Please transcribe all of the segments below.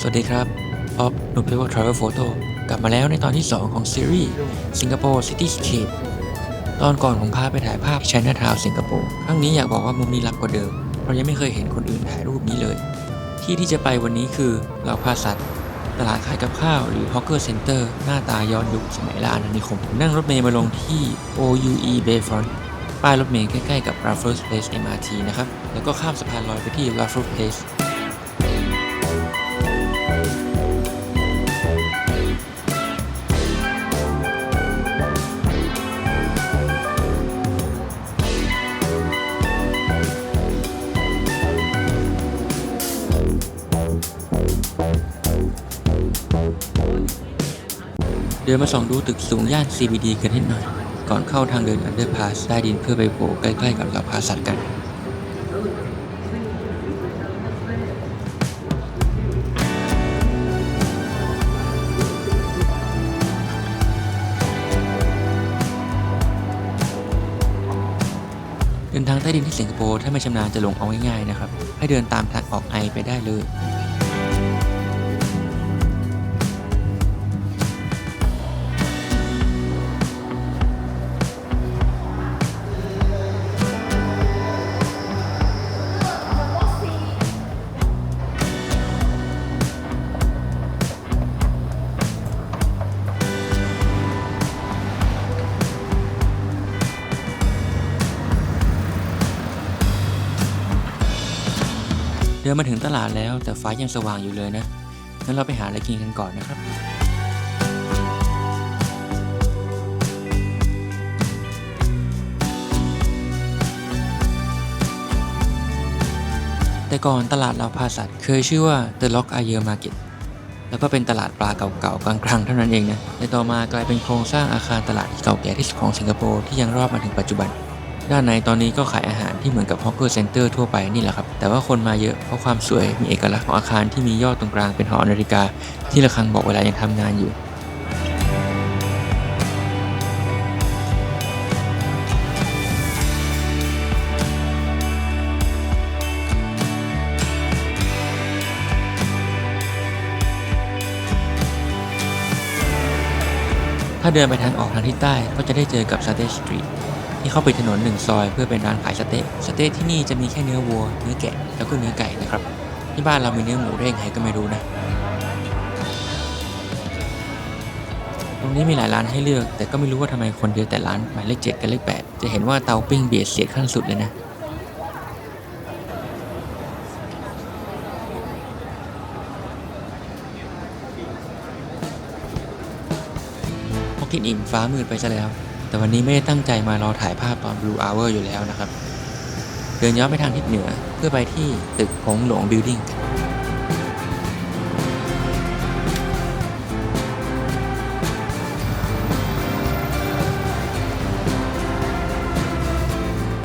วัสดีครับออฟนูเพเวอร์ทราเวลโฟโต้กลับมาแล้วในตอนที่ 2 ของซีรีส์สิงคโปร์ซิตี้สเคปตอนก่อนผมพาไปถ่ายภาพไชน่าทาวน์สิงคโปร์ครั้งนี้อยากบอกว่ามุมนี้ลับกว่าเดิมเพราะยังไม่เคยเห็นคนอื่นถ่ายรูปนี้เลยที่จะไปวันนี้คือเหล่าพาสัตว์ตลาดขายกับข้าวหรือฮอกเกอร์เซ็นเตอร์หน้าตาย้อนยุคสมัยล่าอาณานิคมนั่งรถเมล์มาลงที่ OUE Bayfront ป้ายรถเมล์ใกล้ๆกับ Raffles Place MRT นะครับแล้วก็ข้ามสะพานลอยไปที่ Raffles Placeเดินมาส่องดูตึกสูงย่าน CBD กันนิดหน่อยก่อนเข้าทางเดินอันเดอร์พาสใต้ดินเพื่อไปโผล่ใกล้ๆกับเหล่าพาสัตว์กันเดินทางใต้ดินที่สิงคโปร์ถ้าไม่ชำนาญจะหลงเอาง่ายๆนะครับให้เดินตามทางออกไอไปได้เลยเดินมาถึงตลาดแล้วแต่ฟ้ายังสว่างอยู่เลยนะงั้นเราไปหาอะไรกินกันก่อนนะครับแต่ก่อนตลาดเราพาสัตว์เคยชื่อว่า The Lock Ayer Market แล้วก็เป็นตลาดปลาเก่าๆกลางๆเท่านั้นเองนะในต่อมากลายเป็นโครงสร้างอาคารตลาดที่เก่าแก่ที่สุดของสิงคโปร์ที่ยังรอดมาถึงปัจจุบันด้านในตอนนี้ก็ขายอาหารที่เหมือนกับฮอกเกอร์เซ็นเตอร์ทั่วไปนี่แหละครับแต่ว่าคนมาเยอะเพราะความสวยมีเอกลักษณ์ของอาคารที่มียอดตรงกลางเป็นหอนาฬิกาที่ระฆังบอกเวลายังทำงานอยู่ถ้าเดินไปทางออกทางทิศใต้ก็จะได้เจอกับสเตทสตรีทที่เข้าไปถนน1 ซอยเพื่อเป็นร้านขายสเต๊ะที่นี่จะมีแค่เนื้อวัวเนื้อแกะแล้วก็เนื้อไก่นะครับที่บ้านเรามีเนื้อหมูได้ยังไงก็ไม่รู้นะตรงนี้มีหลายร้านให้เลือกแต่ก็ไม่รู้ว่าทำไมคนเยอะแต่ร้านหมายเลข 7กับเลข 8จะเห็นว่าเตาปิ้งเบียดเสียดขั้นสุดเลยนะพอกินอิ่มฟ้ามืดไปซะแล้วแต่วันนี้ไม่ได้ตั้งใจมารอถ่ายภาพตอน Blue Hour อยู่แล้วนะครับเดินย้อนไปทางทิศเหนือเพื่อไปที่ตึกหงหลวงบิลดิ้ง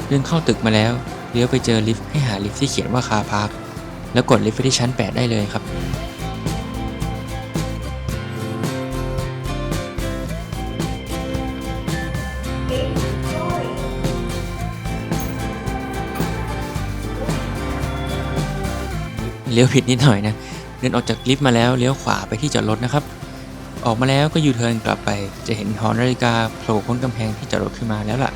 เดินเข้าตึกมาแล้วเลี้ยวไปเจอลิฟต์ให้หาลิฟต์ที่เขียนว่าคาร์พาร์คแล้วกดลิฟต์ไปที่ชั้น 8 ได้เลยครับเลี้ยวผิดนิดหน่อยนะเดินออกจากลิฟต์มาแล้วเลี้ยวขวาไปที่จอดรถนะครับออกมาแล้วก็ยูเทิร์นกลับไปจะเห็นหอนาฬิกาโผล่พ้นกำแพงที่จอดรถขึ้นมาแล้วล่ะ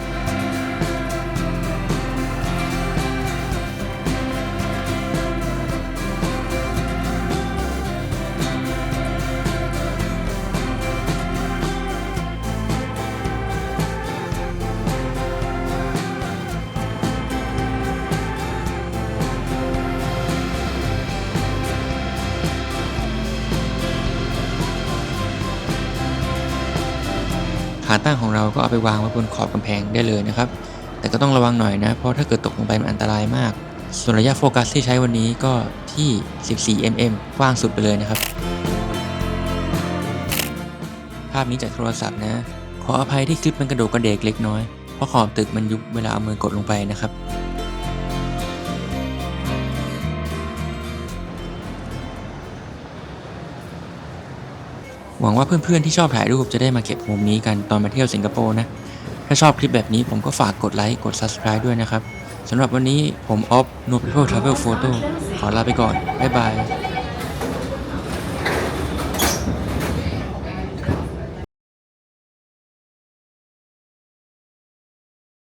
ขาตั้งของเราก็เอาไปวางไว้บนขอบกำแพงได้เลยนะครับแต่ก็ต้องระวังหน่อยนะเพราะถ้าเกิดตกลงไปมันอันตรายมากส่วนระยะโฟกัสที่ใช้วันนี้ก็ที่14 mm กว้างสุดไปเลยนะครับภาพนี้จากโทรศัพท์นะขออภัยที่คลิปมันกระโดดกระเดกเล็กน้อยเพราะขอบตึกมันยุบเวลาเอามือกดลงไปนะครับหวังว่าเพื่อนๆที่ชอบถ่ายรูปจะได้มาเก็บมุมนี้กันตอนมาเที่ยวสิงคโปร์นะถ้าชอบคลิปแบบนี้ผมก็ฝากกดไลค์กด Subscribe ด้วยนะครับสำหรับวันนี้ผมออฟ No People Travel Photo ขอลาไปก่อนบ๊ายบาย